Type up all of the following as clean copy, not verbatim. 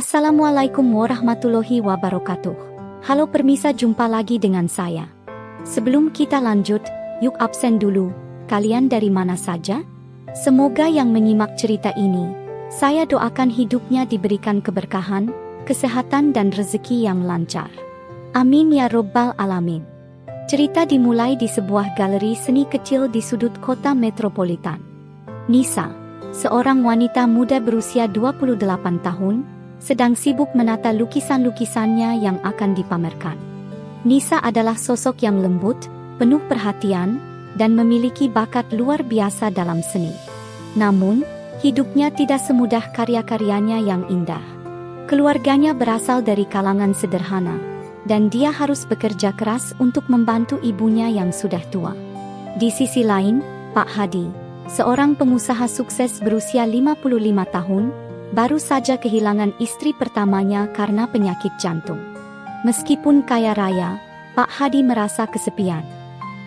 Assalamualaikum warahmatullahi wabarakatuh. Halo permisa, jumpa lagi dengan saya. Sebelum kita lanjut, yuk absen dulu. Kalian dari mana saja? Semoga yang menyimak cerita ini, saya doakan hidupnya diberikan keberkahan, kesehatan dan rezeki yang lancar. Amin ya robbal alamin. Cerita dimulai di sebuah galeri seni kecil di sudut kota metropolitan. Nisa, seorang wanita muda berusia 28 tahun, sedang sibuk menata lukisan-lukisannya yang akan dipamerkan. Nisa adalah sosok yang lembut, penuh perhatian, dan memiliki bakat luar biasa dalam seni. Namun, hidupnya tidak semudah karya-karyanya yang indah. Keluarganya berasal dari kalangan sederhana, dan dia harus bekerja keras untuk membantu ibunya yang sudah tua. Di sisi lain, Pak Hadi, seorang pengusaha sukses berusia 55 tahun, baru saja kehilangan istri pertamanya karena penyakit jantung. Meskipun kaya raya, Pak Hadi merasa kesepian.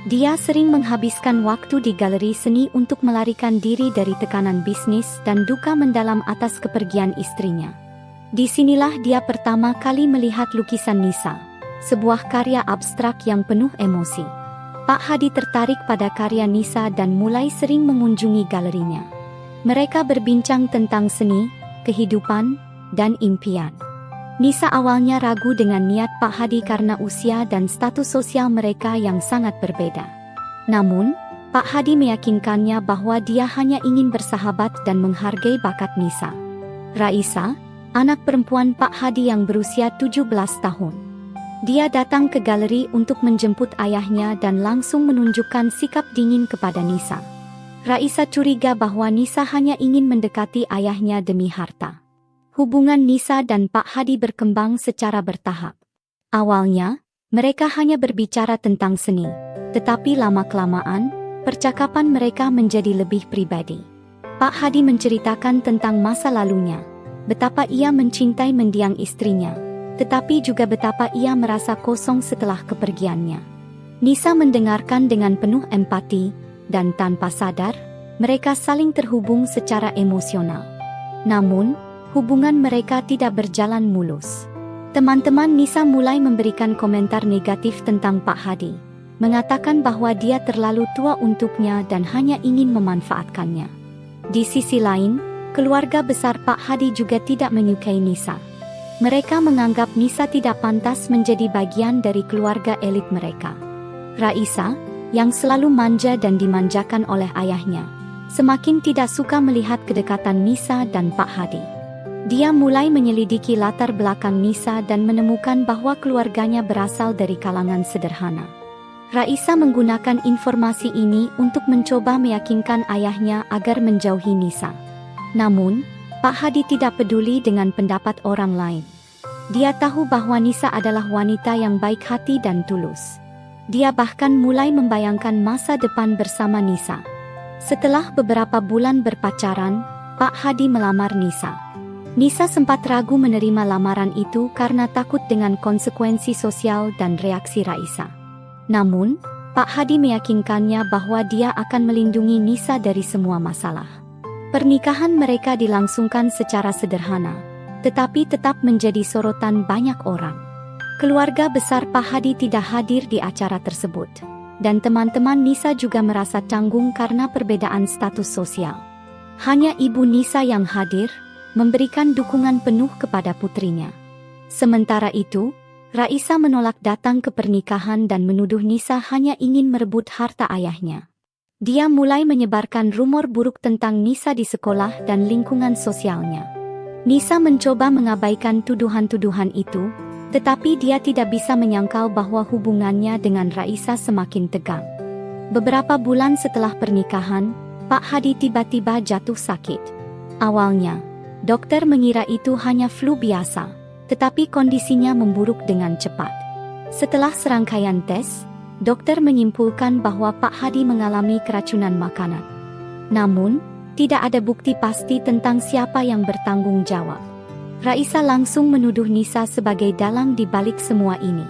Dia sering menghabiskan waktu di galeri seni untuk melarikan diri dari tekanan bisnis dan duka mendalam atas kepergian istrinya. Disinilah dia pertama kali melihat lukisan Nisa, sebuah karya abstrak yang penuh emosi. Pak Hadi tertarik pada karya Nisa dan mulai sering mengunjungi galerinya. Mereka berbincang tentang seni, kehidupan, dan impian. Nisa awalnya ragu dengan niat Pak Hadi karena usia dan status sosial mereka yang sangat berbeda. Namun, Pak Hadi meyakinkannya bahwa dia hanya ingin bersahabat dan menghargai bakat Nisa. Raisa, anak perempuan Pak Hadi yang berusia 17 tahun. Dia datang ke galeri untuk menjemput ayahnya dan langsung menunjukkan sikap dingin kepada Nisa. Raisa curiga bahwa Nisa hanya ingin mendekati ayahnya demi harta. Hubungan Nisa dan Pak Hadi berkembang secara bertahap. Awalnya, mereka hanya berbicara tentang seni, tetapi lama-kelamaan, percakapan mereka menjadi lebih pribadi. Pak Hadi menceritakan tentang masa lalunya, betapa ia mencintai mendiang istrinya, tetapi juga betapa ia merasa kosong setelah kepergiannya. Nisa mendengarkan dengan penuh empati, dan tanpa sadar, mereka saling terhubung secara emosional. Namun, hubungan mereka tidak berjalan mulus. Teman-teman Nisa mulai memberikan komentar negatif tentang Pak Hadi, mengatakan bahwa dia terlalu tua untuknya dan hanya ingin memanfaatkannya. Di sisi lain, keluarga besar Pak Hadi juga tidak menyukai Nisa. Mereka menganggap Nisa tidak pantas menjadi bagian dari keluarga elit mereka. Raisa, yang selalu manja dan dimanjakan oleh ayahnya, semakin tidak suka melihat kedekatan Nisa dan Pak Hadi. Dia mulai menyelidiki latar belakang Nisa dan menemukan bahwa keluarganya berasal dari kalangan sederhana. Raisa menggunakan informasi ini untuk mencoba meyakinkan ayahnya agar menjauhi Nisa. Namun, Pak Hadi tidak peduli dengan pendapat orang lain. Dia tahu bahwa Nisa adalah wanita yang baik hati dan tulus. Dia bahkan mulai membayangkan masa depan bersama Nisa. Setelah beberapa bulan berpacaran, Pak Hadi melamar Nisa. Nisa sempat ragu menerima lamaran itu karena takut dengan konsekuensi sosial dan reaksi Raisa. Namun, Pak Hadi meyakinkannya bahwa dia akan melindungi Nisa dari semua masalah. Pernikahan mereka dilangsungkan secara sederhana, tetapi tetap menjadi sorotan banyak orang. Keluarga besar Pak Hadi tidak hadir di acara tersebut, dan teman-teman Nisa juga merasa canggung karena perbedaan status sosial. Hanya ibu Nisa yang hadir, memberikan dukungan penuh kepada putrinya. Sementara itu, Raisa menolak datang ke pernikahan dan menuduh Nisa hanya ingin merebut harta ayahnya. Dia mulai menyebarkan rumor buruk tentang Nisa di sekolah dan lingkungan sosialnya. Nisa mencoba mengabaikan tuduhan-tuduhan itu, tetapi dia tidak bisa menyangkal bahwa hubungannya dengan Raisa semakin tegang. Beberapa bulan setelah pernikahan, Pak Hadi tiba-tiba jatuh sakit. Awalnya, dokter mengira itu hanya flu biasa, tetapi kondisinya memburuk dengan cepat. Setelah serangkaian tes, dokter menyimpulkan bahwa Pak Hadi mengalami keracunan makanan. Namun, tidak ada bukti pasti tentang siapa yang bertanggung jawab. Raisa langsung menuduh Nisa sebagai dalang di balik semua ini.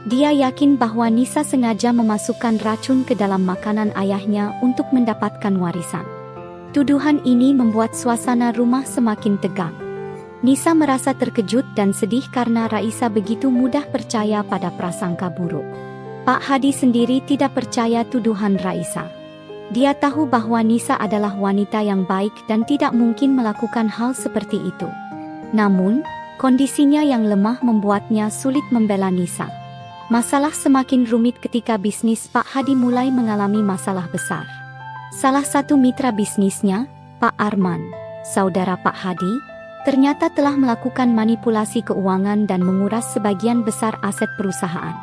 Dia yakin bahwa Nisa sengaja memasukkan racun ke dalam makanan ayahnya untuk mendapatkan warisan. Tuduhan ini membuat suasana rumah semakin tegang. Nisa merasa terkejut dan sedih karena Raisa begitu mudah percaya pada prasangka buruk. Pak Hadi sendiri tidak percaya tuduhan Raisa. Dia tahu bahwa Nisa adalah wanita yang baik dan tidak mungkin melakukan hal seperti itu. Namun, kondisinya yang lemah membuatnya sulit membela Nisa. Masalah semakin rumit ketika bisnis Pak Hadi mulai mengalami masalah besar. Salah satu mitra bisnisnya, Pak Arman, saudara Pak Hadi, ternyata telah melakukan manipulasi keuangan dan menguras sebagian besar aset perusahaan.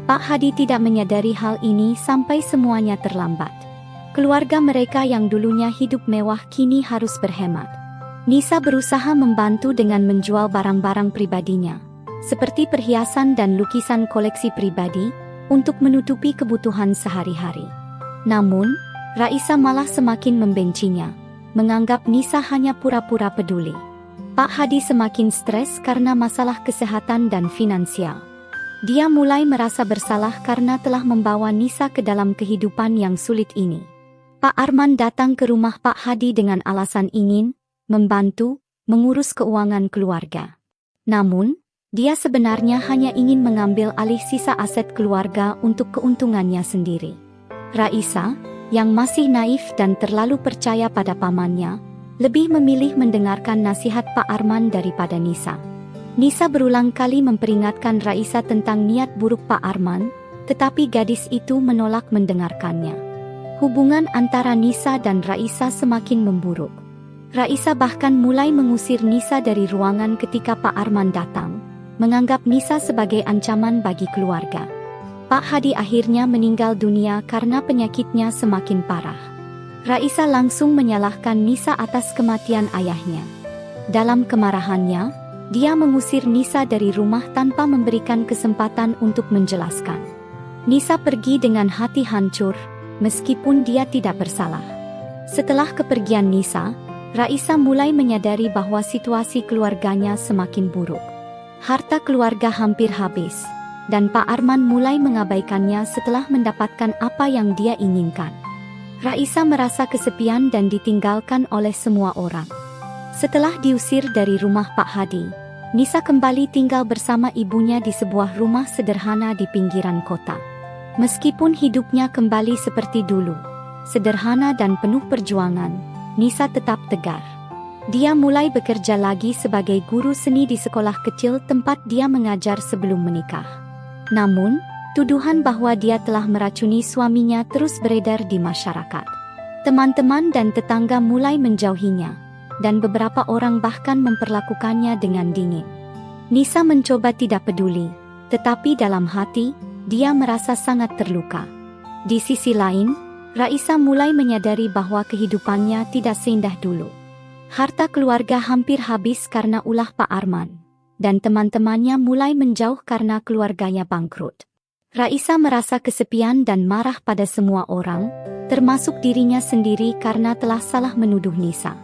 Pak Hadi tidak menyadari hal ini sampai semuanya terlambat. Keluarga mereka yang dulunya hidup mewah kini harus berhemat. Nisa berusaha membantu dengan menjual barang-barang pribadinya, seperti perhiasan dan lukisan koleksi pribadi, untuk menutupi kebutuhan sehari-hari. Namun, Raisa malah semakin membencinya, menganggap Nisa hanya pura-pura peduli. Pak Hadi semakin stres karena masalah kesehatan dan finansial. Dia mulai merasa bersalah karena telah membawa Nisa ke dalam kehidupan yang sulit ini. Pak Arman datang ke rumah Pak Hadi dengan alasan ingin membantu mengurus keuangan keluarga. Namun, dia sebenarnya hanya ingin mengambil alih sisa aset keluarga untuk keuntungannya sendiri. Raisa, yang masih naif dan terlalu percaya pada pamannya, lebih memilih mendengarkan nasihat Pak Arman daripada Nisa. Nisa berulang kali memperingatkan Raisa tentang niat buruk Pak Arman, tetapi gadis itu menolak mendengarkannya. Hubungan antara Nisa dan Raisa semakin memburuk. Raisa bahkan mulai mengusir Nisa dari ruangan ketika Pak Arman datang, menganggap Nisa sebagai ancaman bagi keluarga. Pak Hadi akhirnya meninggal dunia karena penyakitnya semakin parah. Raisa langsung menyalahkan Nisa atas kematian ayahnya. Dalam kemarahannya, dia mengusir Nisa dari rumah tanpa memberikan kesempatan untuk menjelaskan. Nisa pergi dengan hati hancur, meskipun dia tidak bersalah. Setelah kepergian Nisa, Raisa mulai menyadari bahwa situasi keluarganya semakin buruk. Harta keluarga hampir habis, dan Pak Arman mulai mengabaikannya setelah mendapatkan apa yang dia inginkan. Raisa merasa kesepian dan ditinggalkan oleh semua orang. Setelah diusir dari rumah Pak Hadi, Nisa kembali tinggal bersama ibunya di sebuah rumah sederhana di pinggiran kota. Meskipun hidupnya kembali seperti dulu, sederhana dan penuh perjuangan, Nisa tetap tegar. Dia mulai bekerja lagi sebagai guru seni di sekolah kecil tempat dia mengajar sebelum menikah. Namun, tuduhan bahwa dia telah meracuni suaminya terus beredar di masyarakat. Teman-teman dan tetangga mulai menjauhinya, dan beberapa orang bahkan memperlakukannya dengan dingin. Nisa mencoba tidak peduli, tetapi dalam hati, dia merasa sangat terluka. Di sisi lain, Raisa mulai menyadari bahwa kehidupannya tidak seindah dulu. Harta keluarga hampir habis karena ulah Pak Arman, dan teman-temannya mulai menjauh karena keluarganya bangkrut. Raisa merasa kesepian dan marah pada semua orang, termasuk dirinya sendiri karena telah salah menuduh Nisa.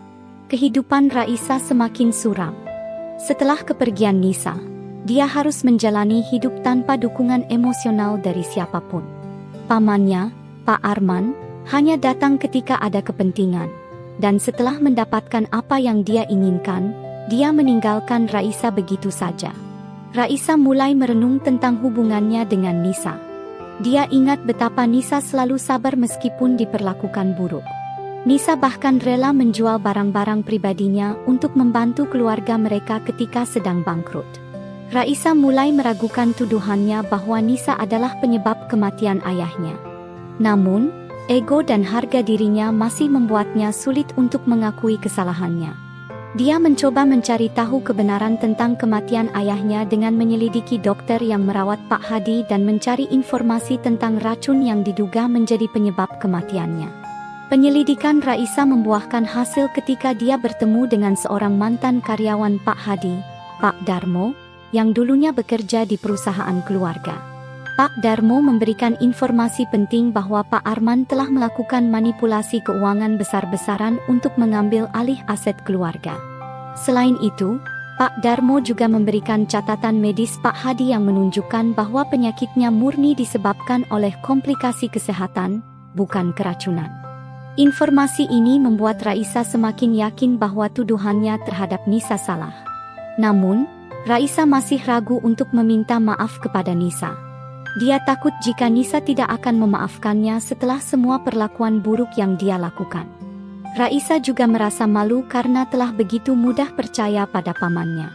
Kehidupan Raisa semakin suram. Setelah kepergian Nisa, dia harus menjalani hidup tanpa dukungan emosional dari siapapun. Pamannya, Pak Arman, hanya datang ketika ada kepentingan, dan setelah mendapatkan apa yang dia inginkan, dia meninggalkan Raisa begitu saja. Raisa mulai merenung tentang hubungannya dengan Nisa. Dia ingat betapa Nisa selalu sabar meskipun diperlakukan buruk. Nisa bahkan rela menjual barang-barang pribadinya untuk membantu keluarga mereka ketika sedang bangkrut. Raisa mulai meragukan tuduhannya bahwa Nisa adalah penyebab kematian ayahnya. Namun, ego dan harga dirinya masih membuatnya sulit untuk mengakui kesalahannya. Dia mencoba mencari tahu kebenaran tentang kematian ayahnya dengan menyelidiki dokter yang merawat Pak Hadi dan mencari informasi tentang racun yang diduga menjadi penyebab kematiannya. Penyelidikan Raisa membuahkan hasil ketika dia bertemu dengan seorang mantan karyawan Pak Hadi, Pak Darmo, yang dulunya bekerja di perusahaan keluarga. Pak Darmo memberikan informasi penting bahwa Pak Arman telah melakukan manipulasi keuangan besar-besaran untuk mengambil alih aset keluarga. Selain itu, Pak Darmo juga memberikan catatan medis Pak Hadi yang menunjukkan bahwa penyakitnya murni disebabkan oleh komplikasi kesehatan, bukan keracunan. Informasi ini membuat Raisa semakin yakin bahwa tuduhannya terhadap Nisa salah. Namun, Raisa masih ragu untuk meminta maaf kepada Nisa. Dia takut jika Nisa tidak akan memaafkannya setelah semua perlakuan buruk yang dia lakukan. Raisa juga merasa malu karena telah begitu mudah percaya pada pamannya.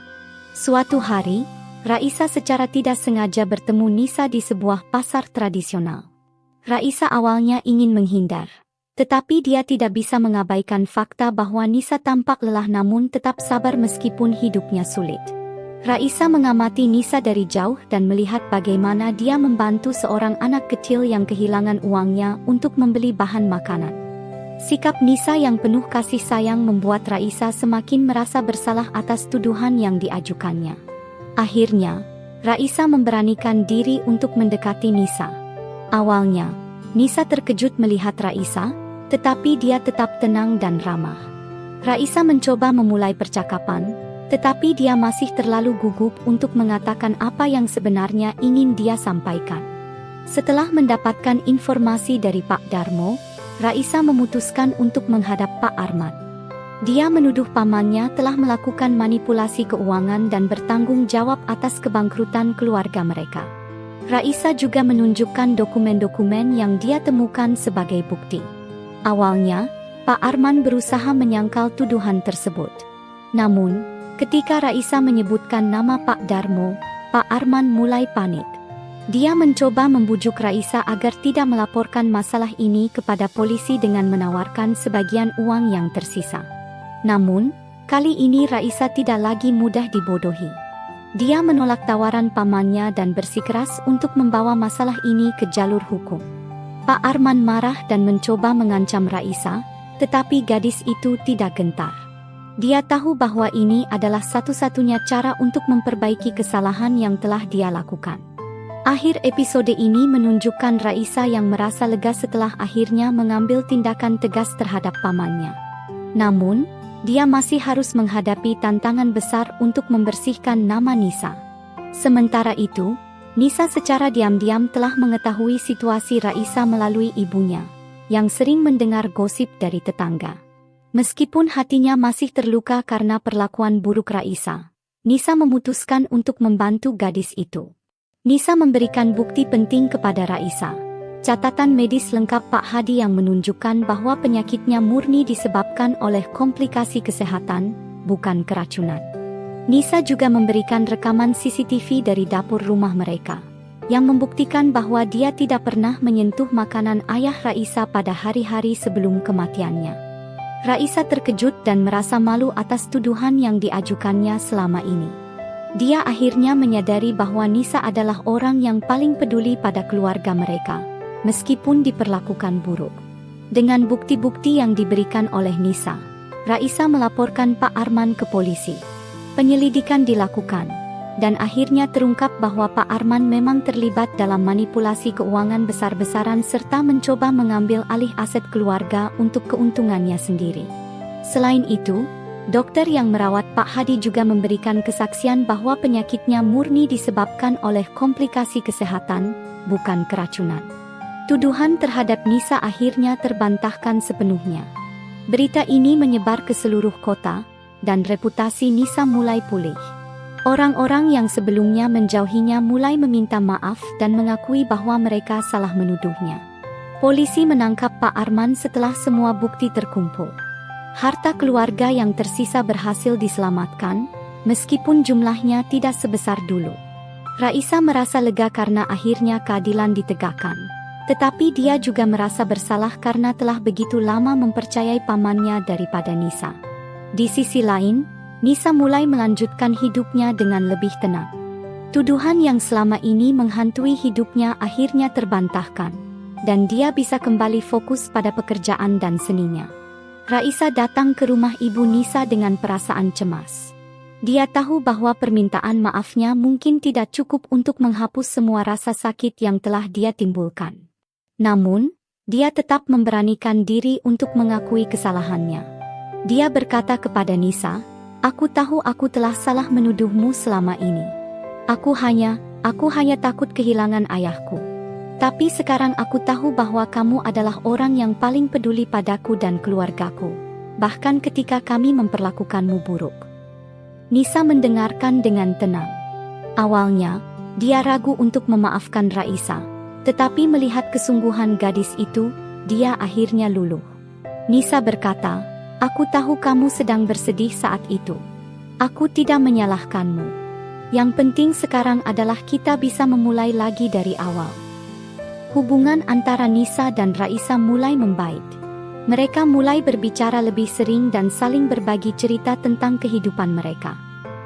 Suatu hari, Raisa secara tidak sengaja bertemu Nisa di sebuah pasar tradisional. Raisa awalnya ingin menghindar, tetapi dia tidak bisa mengabaikan fakta bahwa Nisa tampak lelah namun tetap sabar meskipun hidupnya sulit. Raisa mengamati Nisa dari jauh dan melihat bagaimana dia membantu seorang anak kecil yang kehilangan uangnya untuk membeli bahan makanan. Sikap Nisa yang penuh kasih sayang membuat Raisa semakin merasa bersalah atas tuduhan yang diajukannya. Akhirnya, Raisa memberanikan diri untuk mendekati Nisa. Awalnya, Nisa terkejut melihat Raisa, tetapi dia tetap tenang dan ramah. Raisa mencoba memulai percakapan, tetapi dia masih terlalu gugup untuk mengatakan apa yang sebenarnya ingin dia sampaikan. Setelah mendapatkan informasi dari Pak Darmo, Raisa memutuskan untuk menghadap Pak Arman. Dia menuduh pamannya telah melakukan manipulasi keuangan dan bertanggung jawab atas kebangkrutan keluarga mereka. Raisa juga menunjukkan dokumen-dokumen yang dia temukan sebagai bukti. Awalnya, Pak Arman berusaha menyangkal tuduhan tersebut. Namun, ketika Raisa menyebutkan nama Pak Darmo, Pak Arman mulai panik. Dia mencoba membujuk Raisa agar tidak melaporkan masalah ini kepada polisi dengan menawarkan sebagian uang yang tersisa. Namun, kali ini Raisa tidak lagi mudah dibodohi. Dia menolak tawaran pamannya dan bersikeras untuk membawa masalah ini ke jalur hukum. Pak Arman marah dan mencoba mengancam Raisa, tetapi gadis itu tidak gentar. Dia tahu bahwa ini adalah satu-satunya cara untuk memperbaiki kesalahan yang telah dia lakukan. Akhir episode ini menunjukkan Raisa yang merasa lega setelah akhirnya mengambil tindakan tegas terhadap pamannya. Namun, dia masih harus menghadapi tantangan besar untuk membersihkan nama Nisa. Sementara itu, Nisa secara diam-diam telah mengetahui situasi Raisa melalui ibunya, yang sering mendengar gosip dari tetangga. Meskipun hatinya masih terluka karena perlakuan buruk Raisa, Nisa memutuskan untuk membantu gadis itu. Nisa memberikan bukti penting kepada Raisa. Catatan medis lengkap Pak Hadi yang menunjukkan bahwa penyakitnya murni disebabkan oleh komplikasi kesehatan, bukan keracunan. Nisa juga memberikan rekaman CCTV dari dapur rumah mereka, yang membuktikan bahwa dia tidak pernah menyentuh makanan ayah Raisa pada hari-hari sebelum kematiannya. Raisa terkejut dan merasa malu atas tuduhan yang diajukannya selama ini. Dia akhirnya menyadari bahwa Nisa adalah orang yang paling peduli pada keluarga mereka, meskipun diperlakukan buruk. Dengan bukti-bukti yang diberikan oleh Nisa, Raisa melaporkan Pak Arman ke polisi. Penyelidikan dilakukan, dan akhirnya terungkap bahwa Pak Arman memang terlibat dalam manipulasi keuangan besar-besaran serta mencoba mengambil alih aset keluarga untuk keuntungannya sendiri. Selain itu, dokter yang merawat Pak Hadi juga memberikan kesaksian bahwa penyakitnya murni disebabkan oleh komplikasi kesehatan, bukan keracunan. Tuduhan terhadap Nisa akhirnya terbantahkan sepenuhnya. Berita ini menyebar ke seluruh kota, dan reputasi Nisa mulai pulih. Orang-orang yang sebelumnya menjauhinya mulai meminta maaf dan mengakui bahwa mereka salah menuduhnya. Polisi menangkap Pak Arman setelah semua bukti terkumpul. Harta keluarga yang tersisa berhasil diselamatkan, meskipun jumlahnya tidak sebesar dulu. Raisa merasa lega karena akhirnya keadilan ditegakkan. Tetapi dia juga merasa bersalah karena telah begitu lama mempercayai pamannya daripada Nisa. Di sisi lain, Nisa mulai melanjutkan hidupnya dengan lebih tenang. Tuduhan yang selama ini menghantui hidupnya akhirnya terbantahkan, dan dia bisa kembali fokus pada pekerjaan dan seninya. Raisa datang ke rumah ibu Nisa dengan perasaan cemas. Dia tahu bahwa permintaan maafnya mungkin tidak cukup untuk menghapus semua rasa sakit yang telah dia timbulkan. Namun, dia tetap memberanikan diri untuk mengakui kesalahannya. Dia berkata kepada Nisa, "Aku tahu aku telah salah menuduhmu selama ini. Aku hanya takut kehilangan ayahku. Tapi sekarang aku tahu bahwa kamu adalah orang yang paling peduli padaku dan keluargaku, bahkan ketika kami memperlakukanmu buruk." Nisa mendengarkan dengan tenang. Awalnya, dia ragu untuk memaafkan Raisa, tetapi melihat kesungguhan gadis itu, dia akhirnya luluh. Nisa berkata, "Aku tahu kamu sedang bersedih saat itu. Aku tidak menyalahkanmu. Yang penting sekarang adalah kita bisa memulai lagi dari awal." Hubungan antara Nisa dan Raisa mulai membaik. Mereka mulai berbicara lebih sering dan saling berbagi cerita tentang kehidupan mereka.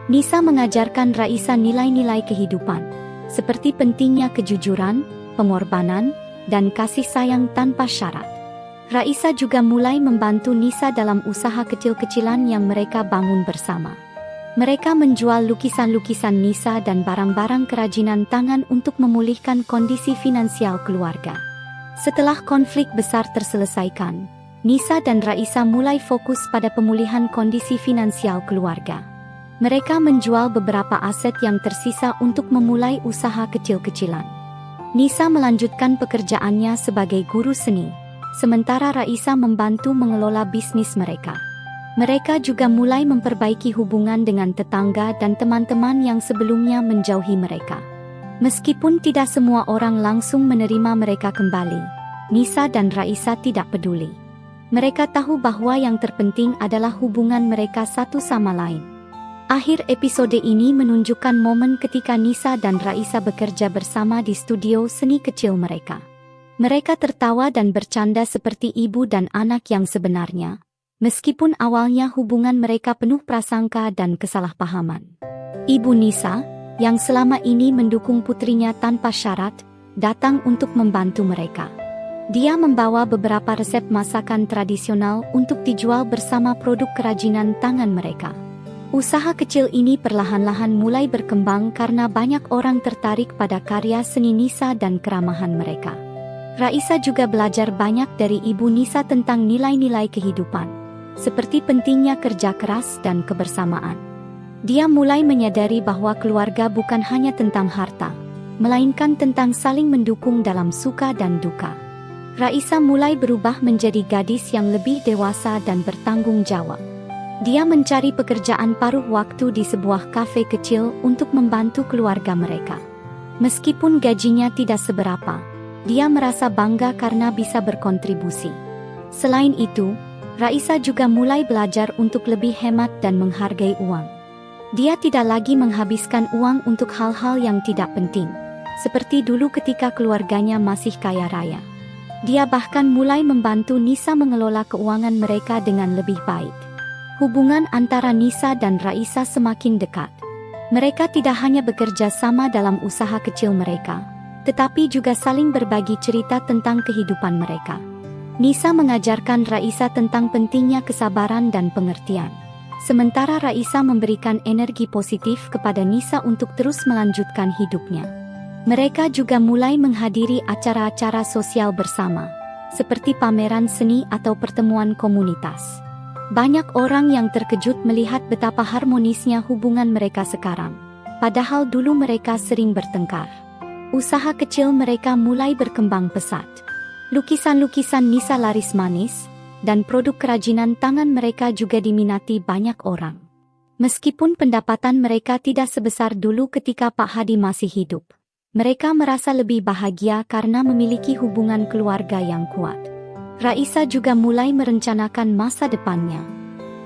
Nisa mengajarkan Raisa nilai-nilai kehidupan, seperti pentingnya kejujuran, pengorbanan, dan kasih sayang tanpa syarat. Raisa juga mulai membantu Nisa dalam usaha kecil-kecilan yang mereka bangun bersama. Mereka menjual lukisan-lukisan Nisa dan barang-barang kerajinan tangan untuk memulihkan kondisi finansial keluarga. Setelah konflik besar terselesaikan, Nisa dan Raisa mulai fokus pada pemulihan kondisi finansial keluarga. Mereka menjual beberapa aset yang tersisa untuk memulai usaha kecil-kecilan. Nisa melanjutkan pekerjaannya sebagai guru seni, sementara Raisa membantu mengelola bisnis mereka. Mereka juga mulai memperbaiki hubungan dengan tetangga dan teman-teman yang sebelumnya menjauhi mereka. Meskipun tidak semua orang langsung menerima mereka kembali, Nisa dan Raisa tidak peduli. Mereka tahu bahwa yang terpenting adalah hubungan mereka satu sama lain. Akhir episode ini menunjukkan momen ketika Nisa dan Raisa bekerja bersama di studio seni kecil mereka. Mereka tertawa dan bercanda seperti ibu dan anak yang sebenarnya, meskipun awalnya hubungan mereka penuh prasangka dan kesalahpahaman. Ibu Nisa, yang selama ini mendukung putrinya tanpa syarat, datang untuk membantu mereka. Dia membawa beberapa resep masakan tradisional untuk dijual bersama produk kerajinan tangan mereka. Usaha kecil ini perlahan-lahan mulai berkembang karena banyak orang tertarik pada karya seni Nisa dan keramahan mereka. Raisa juga belajar banyak dari ibu Nisa tentang nilai-nilai kehidupan, seperti pentingnya kerja keras dan kebersamaan. Dia mulai menyadari bahwa keluarga bukan hanya tentang harta, melainkan tentang saling mendukung dalam suka dan duka. Raisa mulai berubah menjadi gadis yang lebih dewasa dan bertanggung jawab. Dia mencari pekerjaan paruh waktu di sebuah kafe kecil untuk membantu keluarga mereka. Meskipun gajinya tidak seberapa, dia merasa bangga karena bisa berkontribusi. Selain itu, Raisa juga mulai belajar untuk lebih hemat dan menghargai uang. Dia tidak lagi menghabiskan uang untuk hal-hal yang tidak penting, seperti dulu ketika keluarganya masih kaya raya. Dia bahkan mulai membantu Nisa mengelola keuangan mereka dengan lebih baik. Hubungan antara Nisa dan Raisa semakin dekat. Mereka tidak hanya bekerja sama dalam usaha kecil mereka, tetapi juga saling berbagi cerita tentang kehidupan mereka. Nisa mengajarkan Raisa tentang pentingnya kesabaran dan pengertian, sementara Raisa memberikan energi positif kepada Nisa untuk terus melanjutkan hidupnya. Mereka juga mulai menghadiri acara-acara sosial bersama, seperti pameran seni atau pertemuan komunitas. Banyak orang yang terkejut melihat betapa harmonisnya hubungan mereka sekarang, padahal dulu mereka sering bertengkar. Usaha kecil mereka mulai berkembang pesat. Lukisan-lukisan Nisa laris manis, dan produk kerajinan tangan mereka juga diminati banyak orang. Meskipun pendapatan mereka tidak sebesar dulu ketika Pak Hadi masih hidup, mereka merasa lebih bahagia karena memiliki hubungan keluarga yang kuat. Raisa juga mulai merencanakan masa depannya.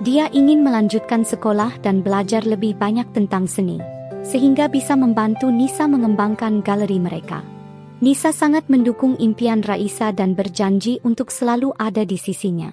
Dia ingin melanjutkan sekolah dan belajar lebih banyak tentang seni, sehingga bisa membantu Nisa mengembangkan galeri mereka. Nisa sangat mendukung impian Raisa dan berjanji untuk selalu ada di sisinya.